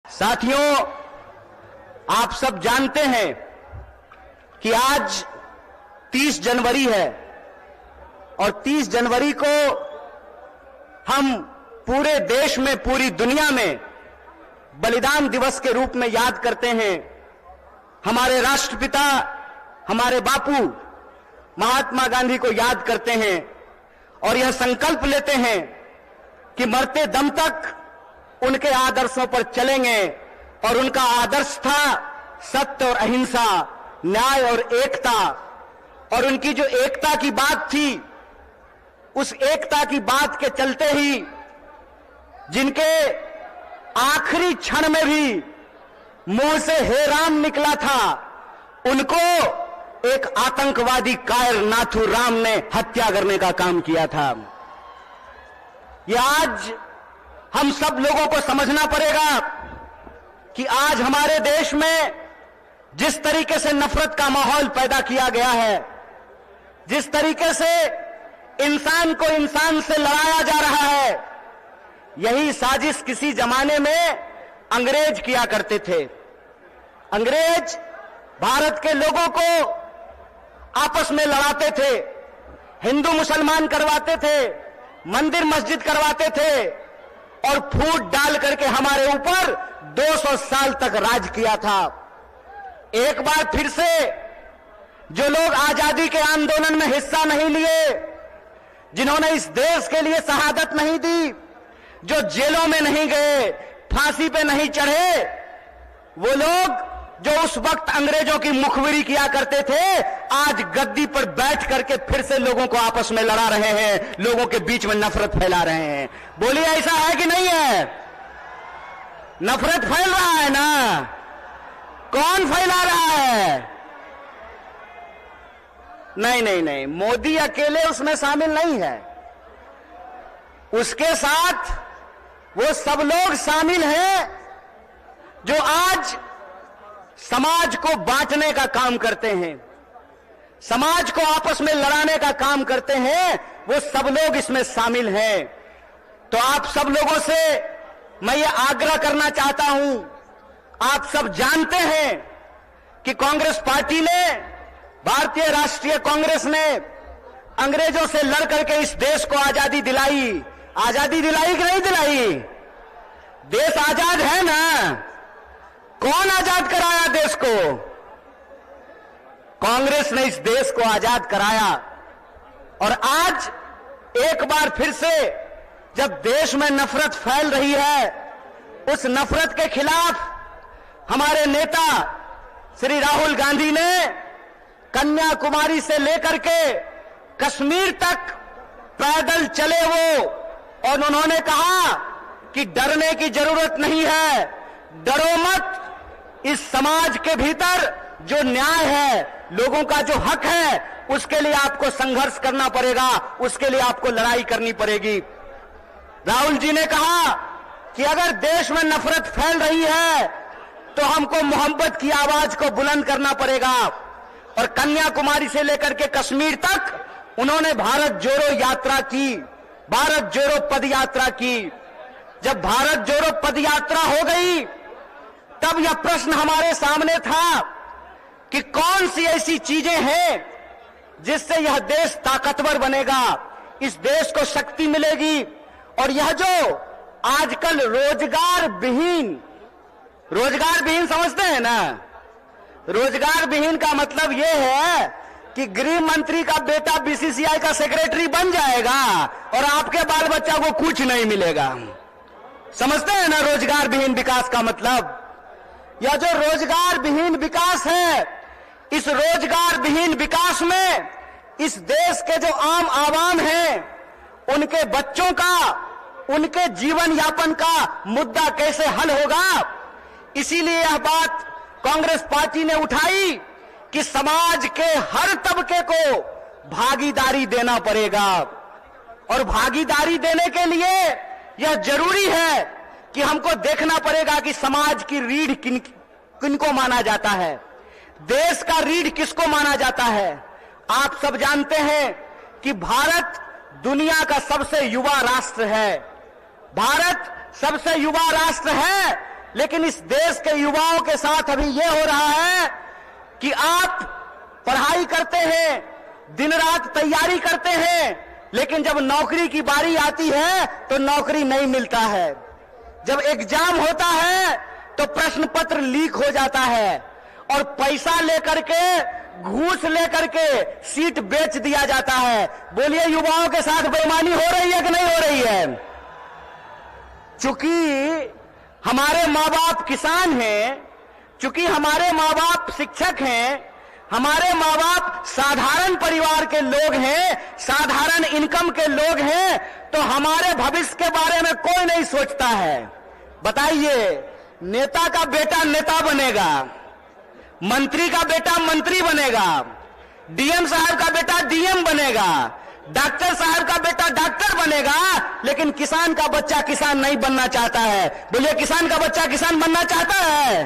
साथियों, आप सब जानते हैं कि आज 30 जनवरी है और 30 जनवरी को हम पूरे देश में, पूरी दुनिया में बलिदान दिवस के रूप में याद करते हैं। हमारे राष्ट्रपिता, हमारे बापू महात्मा गांधी को याद करते हैं और यह संकल्प लेते हैं कि मरते दम तक उनके आदर्शों पर चलेंगे। और उनका आदर्श था सत्य और अहिंसा, न्याय और एकता। और उनकी जो एकता की बात थी, उस एकता की बात के चलते ही जिनके आखिरी क्षण में भी मुंह से हे राम निकला था, उनको एक आतंकवादी कायर नाथूराम ने हत्या करने का काम किया था। यह आज हम सब लोगों को समझना पड़ेगा कि आज हमारे देश में जिस तरीके से नफरत का माहौल पैदा किया गया है, जिस तरीके से इंसान को इंसान से लड़ाया जा रहा है, यही साजिश किसी जमाने में अंग्रेज किया करते थे। अंग्रेज भारत के लोगों को आपस में लड़ाते थे, हिंदू मुसलमान करवाते थे, मंदिर मस्जिद करवाते थे और फूट डाल करके हमारे ऊपर 200 साल तक राज किया था। एक बार फिर से जो लोग आजादी के आंदोलन में हिस्सा नहीं लिए, जिन्होंने इस देश के लिए शहादत नहीं दी, जो जेलों में नहीं गए, फांसी पे नहीं चढ़े, वो लोग जो उस वक्त अंग्रेजों की मुखबिरी किया करते थे, आज गद्दी पर बैठ करके फिर से लोगों को आपस में लड़ा रहे हैं, लोगों के बीच में नफरत फैला रहे हैं। बोलिए, ऐसा है कि नहीं है? नफरत फैल रहा है ना? कौन फैला रहा है? नहीं नहीं नहीं, मोदी अकेले उसमें शामिल नहीं है, उसके साथ वो सब लोग शामिल हैं जो आज समाज को बांटने का काम करते हैं, समाज को आपस में लड़ाने का काम करते हैं। वो सब लोग इसमें शामिल हैं। तो आप सब लोगों से मैं ये आग्रह करना चाहता हूं, आप सब जानते हैं कि कांग्रेस पार्टी ने, भारतीय राष्ट्रीय कांग्रेस ने अंग्रेजों से लड़ करके इस देश को आजादी दिलाई। आजादी दिलाई कि नहीं दिलाई? देश आजाद है ना? कौन आजाद कराया देश को? कांग्रेस ने इस देश को आजाद कराया। और आज एक बार फिर से जब देश में नफरत फैल रही है, उस नफरत के खिलाफ हमारे नेता श्री राहुल गांधी ने कन्याकुमारी से लेकर के कश्मीर तक पैदल चले वो, और उन्होंने कहा कि डरने की जरूरत नहीं है, डरो मत। इस समाज के भीतर जो न्याय है, लोगों का जो हक है, उसके लिए आपको संघर्ष करना पड़ेगा, उसके लिए आपको लड़ाई करनी पड़ेगी। राहुल जी ने कहा कि अगर देश में नफरत फैल रही है तो हमको मोहब्बत की आवाज को बुलंद करना पड़ेगा। और कन्याकुमारी से लेकर के कश्मीर तक उन्होंने भारत जोड़ो यात्रा की, भारत जोड़ो पद यात्रा की। जब भारत जोड़ो पद यात्रा हो गई, तब यह प्रश्न हमारे सामने था कि कौन सी ऐसी चीजें हैं जिससे यह देश ताकतवर बनेगा, इस देश को शक्ति मिलेगी। और यह जो आजकल रोजगार विहीन समझते हैं ना? रोजगार विहीन का मतलब यह है कि गृह मंत्री का बेटा बीसीसीआई का सेक्रेटरी बन जाएगा और आपके बाल बच्चा को कुछ नहीं मिलेगा। समझते हैं ना रोजगार विहीन विकास का मतलब? यह जो रोजगार विहीन विकास है, इस रोजगार विहीन विकास में इस देश के जो आम आवाम हैं, उनके बच्चों का, उनके जीवन यापन का मुद्दा कैसे हल होगा? इसीलिए यह बात कांग्रेस पार्टी ने उठाई कि समाज के हर तबके को भागीदारी देना पड़ेगा। और भागीदारी देने के लिए यह जरूरी है कि हमको देखना पड़ेगा कि समाज की रीढ़ किनको माना जाता है, देश का रीढ़ किसको माना जाता है। आप सब जानते हैं कि भारत दुनिया का सबसे युवा राष्ट्र है। भारत सबसे युवा राष्ट्र है लेकिन इस देश के युवाओं के साथ अभी यह हो रहा है कि आप पढ़ाई करते हैं, दिन रात तैयारी करते हैं, लेकिन जब नौकरी की बारी आती है तो नौकरी नहीं मिलता है। जब एग्जाम होता है तो प्रश्न पत्र लीक हो जाता है और पैसा लेकर के, घूस लेकर के सीट बेच दिया जाता है। बोलिए, युवाओं के साथ बेईमानी हो रही है कि नहीं हो रही है? चूंकि हमारे माँ बाप किसान हैं, चूंकि हमारे माँ बाप शिक्षक हैं, हमारे माँ बाप साधारण परिवार के लोग हैं, साधारण इनकम के लोग हैं, तो हमारे भविष्य के बारे में कोई नहीं सोचता है। बताइए, नेता का बेटा नेता बनेगा, मंत्री का बेटा मंत्री बनेगा, डीएम साहब का बेटा डीएम बनेगा, डॉक्टर साहब का बेटा डॉक्टर बनेगा, लेकिन किसान का बच्चा किसान नहीं बनना चाहता है। बोलिए, किसान का बच्चा किसान बनना चाहता है?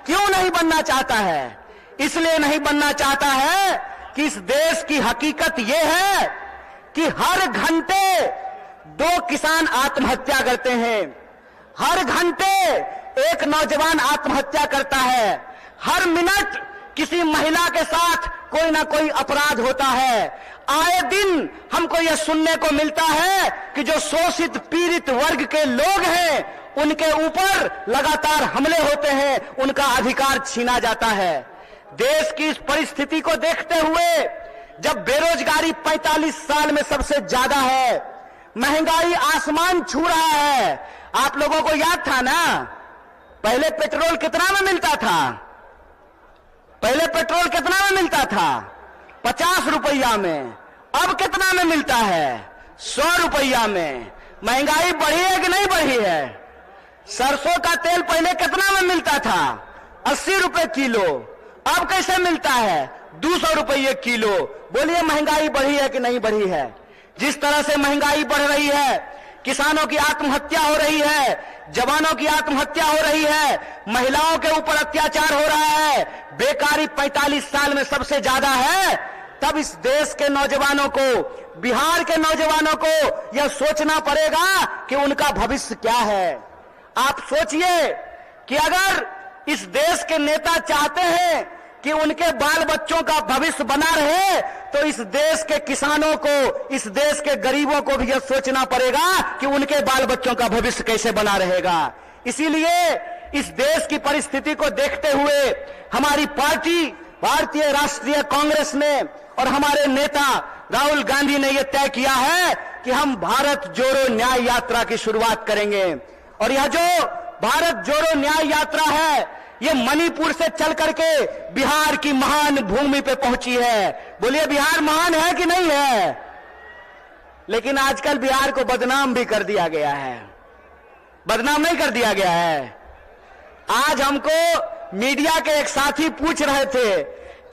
क्यों नहीं बनना चाहता है? इसलिए नहीं बनना चाहता है कि इस देश की हकीकत यह है कि हर घंटे 2 किसान आत्महत्या करते हैं, हर घंटे एक नौजवान आत्महत्या करता है, हर मिनट किसी महिला के साथ कोई ना कोई अपराध होता है। आए दिन हमको यह सुनने को मिलता है कि जो शोषित पीड़ित वर्ग के लोग हैं उनके ऊपर लगातार हमले होते हैं, उनका अधिकार छीना जाता है। देश की इस परिस्थिति को देखते हुए, जब बेरोजगारी 45 साल में सबसे ज्यादा है, महंगाई आसमान छू रहा है। आप लोगों को याद था ना, पहले पेट्रोल कितना में मिलता था? पहले पेट्रोल कितना में मिलता था? 50 रुपया में। अब कितना में मिलता है? 100 रुपया में। महंगाई बढ़ी है कि नहीं बढ़ी है? सरसों का तेल पहले कितना में मिलता था? 80 रुपए किलो। अब कैसे मिलता है? 200 रुपये किलो। बोलिए, महंगाई बढ़ी है कि नहीं बढ़ी है? जिस तरह से महंगाई बढ़ रही है, किसानों की आत्महत्या हो रही है, जवानों की आत्महत्या हो रही है, महिलाओं के ऊपर अत्याचार हो रहा है, बेकारी 45 साल में सबसे ज्यादा है, तब इस देश के नौजवानों को, बिहार के नौजवानों को यह सोचना पड़ेगा कि उनका भविष्य क्या है। आप सोचिए कि अगर इस देश के नेता चाहते हैं कि उनके बाल बच्चों का भविष्य बना रहे, तो इस देश के किसानों को, इस देश के गरीबों को भी यह सोचना पड़ेगा कि उनके बाल बच्चों का भविष्य कैसे बना रहेगा। इसीलिए इस देश की परिस्थिति को देखते हुए हमारी पार्टी भारतीय राष्ट्रीय कांग्रेस ने और हमारे नेता राहुल गांधी ने यह तय किया है कि हम भारत जोड़ो न्याय यात्रा की शुरुआत करेंगे। और यह जो भारत जोड़ो न्याय यात्रा है, ये मणिपुर से चल करके बिहार की महान भूमि पे पहुंची है। बोलिए, बिहार महान है कि नहीं है? लेकिन आजकल बिहार को बदनाम भी कर दिया गया है। बदनाम नहीं कर दिया गया है? आज हमको मीडिया के एक साथी पूछ रहे थे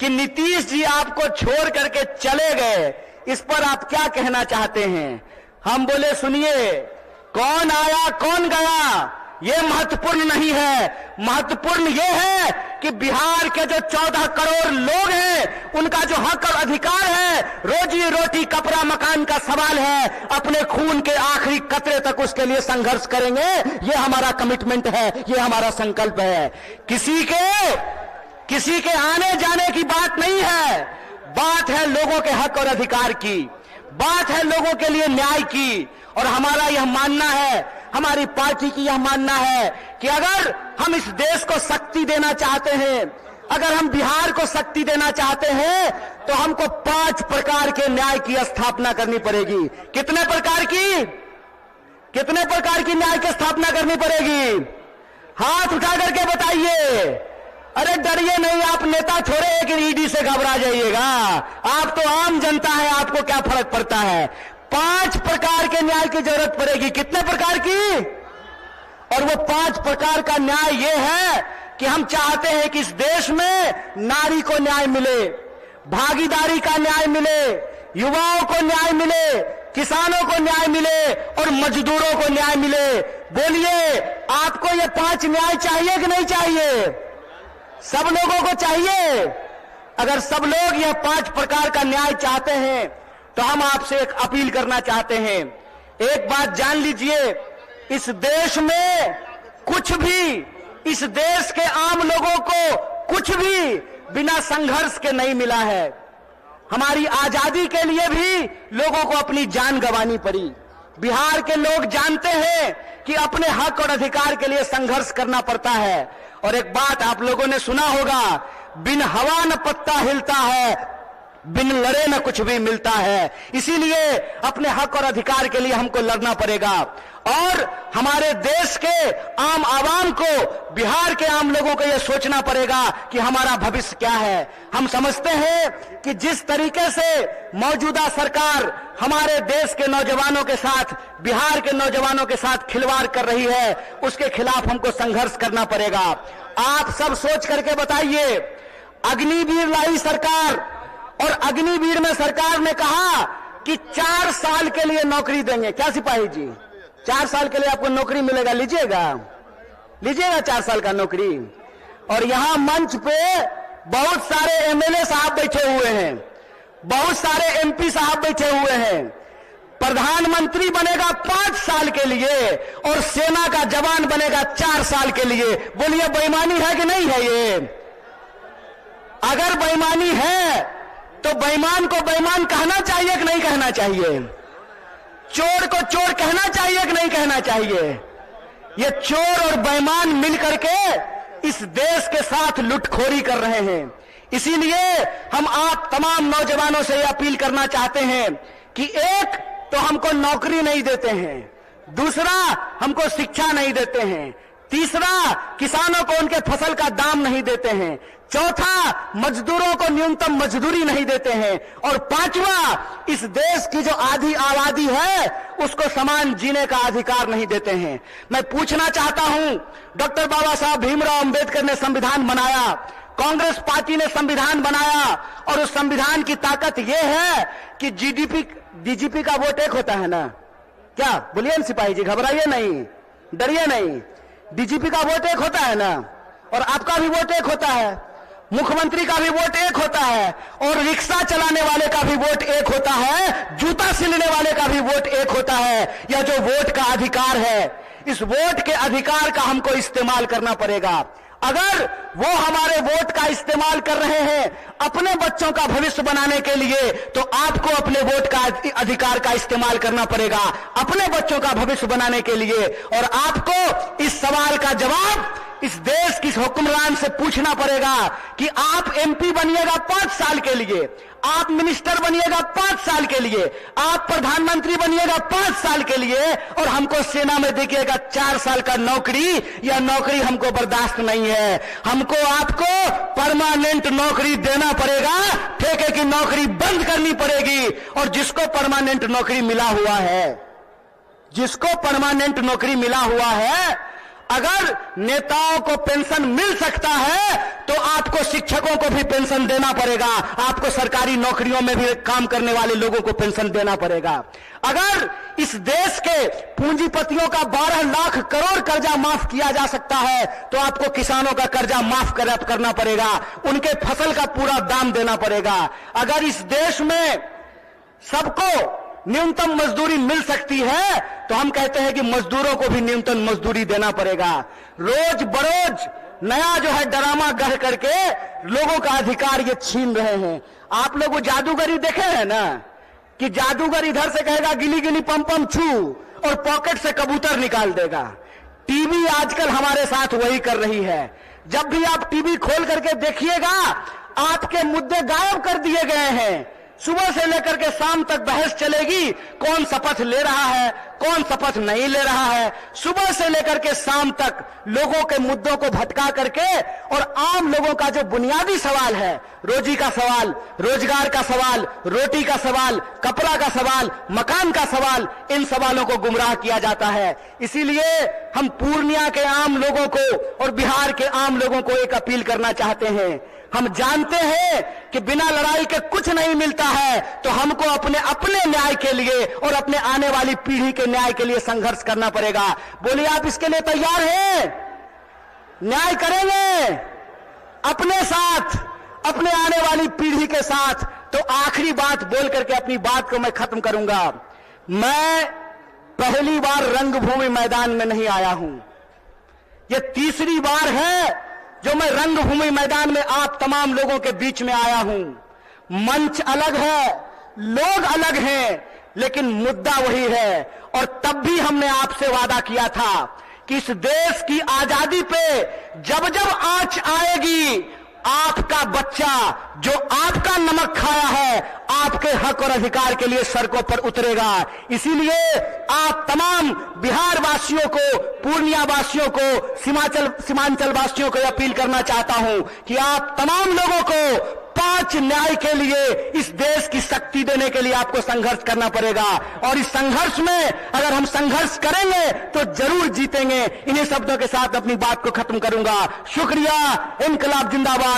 कि नीतीश जी आपको छोड़ करके चले गए, इस पर आप क्या कहना चाहते हैं? हम बोले, सुनिए, कौन आया कौन गया ये महत्वपूर्ण नहीं है। महत्वपूर्ण ये है कि बिहार के जो 14 करोड़ लोग हैं, उनका जो हक और अधिकार है, रोजी रोटी कपड़ा मकान का सवाल है, अपने खून के आखिरी कतरे तक उसके लिए संघर्ष करेंगे। ये हमारा कमिटमेंट है, ये हमारा संकल्प है। किसी के आने जाने की बात नहीं है, बात है लोगों के हक और अधिकार की, बात है लोगों के लिए न्याय की। और हमारा यह मानना है, हमारी पार्टी की यह मानना है कि अगर हम इस देश को शक्ति देना चाहते हैं, अगर हम बिहार को शक्ति देना चाहते हैं, तो हमको 5 प्रकार के न्याय की स्थापना करनी पड़ेगी। कितने प्रकार की? कितने प्रकार की न्याय की स्थापना करनी पड़ेगी? हाथ उठा करके बताइए। अरे डरिए नहीं, आप नेता छोड़े कि ईडी से घबरा जाइएगा। आप तो आम जनता है, आपको क्या फर्क पड़ता है? 5 प्रकार के न्याय की जरूरत पड़ेगी। कितने प्रकार की? और वो 5 प्रकार का न्याय ये है कि हम चाहते हैं कि इस देश में नारी को न्याय मिले, भागीदारी का न्याय मिले, युवाओं को न्याय मिले, किसानों को न्याय मिले और मजदूरों को न्याय मिले। बोलिए, आपको ये 5 न्याय चाहिए कि नहीं चाहिए? सब लोगों को चाहिए। अगर सब लोग यह 5 प्रकार का न्याय चाहते हैं, तो हम आपसे एक अपील करना चाहते हैं। एक बात जान लीजिए, इस देश में कुछ भी इस देश के आम लोगों को कुछ भी बिना संघर्ष के नहीं मिला है। हमारी आजादी के लिए भी लोगों को अपनी जान गंवानी पड़ी। बिहार के लोग जानते हैं कि अपने हक और अधिकार के लिए संघर्ष करना पड़ता है। और एक बात आप लोगों ने सुना होगा, बिन हवा न पत्ता हिलता है, बिन लड़े न कुछ भी मिलता है। इसीलिए अपने हक और अधिकार के लिए हमको लड़ना पड़ेगा और हमारे देश के आम आवाम को, बिहार के आम लोगों को यह सोचना पड़ेगा कि हमारा भविष्य क्या है। हम समझते हैं कि जिस तरीके से मौजूदा सरकार हमारे देश के नौजवानों के साथ, बिहार के नौजवानों के साथ खिलवाड़ कर रही है, उसके खिलाफ हमको संघर्ष करना पड़ेगा। आप सब सोच करके बताइए, अग्निवीर लाई सरकार और अग्निवीर में सरकार ने कहा कि 4 साल के लिए नौकरी देंगे। क्या सिपाही जी, 4 साल के लिए आपको नौकरी मिलेगा, लीजिएगा 4 साल का नौकरी। और यहां मंच पे बहुत सारे एमएलए साहब बैठे हुए हैं, बहुत सारे एमपी साहब बैठे हुए हैं। प्रधानमंत्री बनेगा 5 साल के लिए और सेना का जवान बनेगा 4 साल के लिए। बोलिए बेईमानी है कि नहीं है ये? अगर बेईमानी है तो बेईमान को बेईमान कहना चाहिए कि नहीं कहना चाहिए? चोर को चोर कहना चाहिए कि नहीं कहना चाहिए? ये चोर और बेईमान मिलकर के इस देश के साथ लुटखोरी कर रहे हैं। इसीलिए हम आप तमाम नौजवानों से यह अपील करना चाहते हैं कि एक तो हमको नौकरी नहीं देते हैं, दूसरा हमको शिक्षा नहीं देते हैं, तीसरा किसानों को उनके फसल का दाम नहीं देते हैं, चौथा मजदूरों को न्यूनतम मजदूरी नहीं देते हैं, और पांचवा इस देश की जो आधी आबादी है उसको समान जीने का अधिकार नहीं देते हैं। मैं पूछना चाहता हूं, डॉक्टर बाबा साहब भीमराव अंबेडकर ने संविधान बनाया, कांग्रेस पार्टी ने संविधान बनाया, और उस संविधान की ताकत यह है कि डीजीपी का वोट एक होता है ना? क्या बोलिए न सिपाही जी, घबराइए नहीं, डरिए नहीं। डीजीपी का वोट एक होता है ना, और आपका भी वोट एक होता है, मुख्यमंत्री का भी वोट एक होता है, और रिक्शा चलाने वाले का भी वोट एक होता है, जूता सिलने वाले का भी वोट एक होता है। यह जो वोट का अधिकार है, इस वोट के अधिकार का हमको इस्तेमाल करना पड़ेगा। अगर वो हमारे वोट का इस्तेमाल कर रहे हैं अपने बच्चों का भविष्य बनाने के लिए, तो आपको अपने वोट का अधिकार का इस्तेमाल करना पड़ेगा अपने बच्चों का भविष्य बनाने के लिए। और आपको इस सवाल का जवाब इस देश की हुक्मरान से पूछना पड़ेगा कि आप एमपी बनिएगा 5 साल के लिए, आप मिनिस्टर बनिएगा 5 साल के लिए, आप प्रधानमंत्री बनिएगा 5 साल के लिए, और हमको सेना में देखिएगा 4 साल का नौकरी। यह नौकरी हमको बर्दाश्त नहीं है। हमको आपको परमानेंट नौकरी देना पड़ेगा, ठेके की नौकरी बंद करनी पड़ेगी। और जिसको परमानेंट नौकरी मिला हुआ है, जिसको परमानेंट नौकरी मिला हुआ है, अगर नेताओं को पेंशन मिल सकता है तो आपको शिक्षकों को भी पेंशन देना पड़ेगा, आपको सरकारी नौकरियों में भी काम करने वाले लोगों को पेंशन देना पड़ेगा। अगर इस देश के पूंजीपतियों का 12 लाख करोड़ कर्जा माफ किया जा सकता है तो आपको किसानों का कर्जा माफ करना पड़ेगा, उनके फसल का पूरा दाम देना पड़ेगा। अगर इस देश में सबको न्यूनतम मजदूरी मिल सकती है तो हम कहते हैं कि मजदूरों को भी न्यूनतम मजदूरी देना पड़ेगा। रोज बरोज नया जो है ड्रामा गढ़ करके लोगों का अधिकार ये छीन रहे हैं। आप लोग वो जादूगरी देखे हैं ना, कि जादूगर इधर से कहेगा गिली गिली पम पम छू और पॉकेट से कबूतर निकाल देगा। टीवी आजकल हमारे साथ वही कर रही है। जब भी आप टीवी खोल करके देखिएगा, आपके मुद्दे गायब कर दिए गए हैं। सुबह से लेकर के शाम तक बहस चलेगी, कौन शपथ ले रहा है, कौन शपथ नहीं ले रहा है। सुबह से लेकर के शाम तक लोगों के मुद्दों को भटका करके, और आम लोगों का जो बुनियादी सवाल है, रोजी का सवाल, रोजगार का सवाल, रोटी का सवाल, कपड़ा का सवाल, मकान का सवाल, इन सवालों को गुमराह किया जाता है। इसीलिए हम पूर्णिया के आम लोगों को और बिहार के आम लोगों को एक अपील करना चाहते हैं। हम जानते हैं कि बिना लड़ाई के कुछ नहीं मिलता है, तो हमको अपने न्याय के लिए और अपने आने वाली पीढ़ी के न्याय के लिए संघर्ष करना पड़ेगा। बोलिए, आप इसके लिए तैयार हैं? न्याय करेंगे अपने साथ, अपने आने वाली पीढ़ी के साथ। तो आखिरी बात बोल करके अपनी बात को मैं खत्म करूंगा। मैं पहली बार रंगभूमि मैदान में नहीं आया हूं। ये तीसरी बार है जो मैं रंगभूमि मैदान में आप तमाम लोगों के बीच में आया हूं। मंच अलग है, लोग अलग हैं, लेकिन मुद्दा वही है। और तब भी हमने आपसे वादा किया था कि इस देश की आजादी पे जब जब आंच आएगी, आपका बच्चा जो आपका नमक खाया है, आपके हक और अधिकार के लिए सड़कों पर उतरेगा। इसीलिए आप तमाम बिहार वासियों को, पूर्णिया वासियों को, सीमांचल वासियों को अपील करना चाहता हूं कि आप तमाम लोगों को 5 न्याय के लिए, इस देश की शक्ति देने के लिए आपको संघर्ष करना पड़ेगा। और इस संघर्ष में अगर हम संघर्ष करेंगे तो जरूर जीतेंगे। इन्हीं शब्दों के साथ अपनी बात को खत्म करूंगा। शुक्रिया। इंकलाब जिंदाबाद।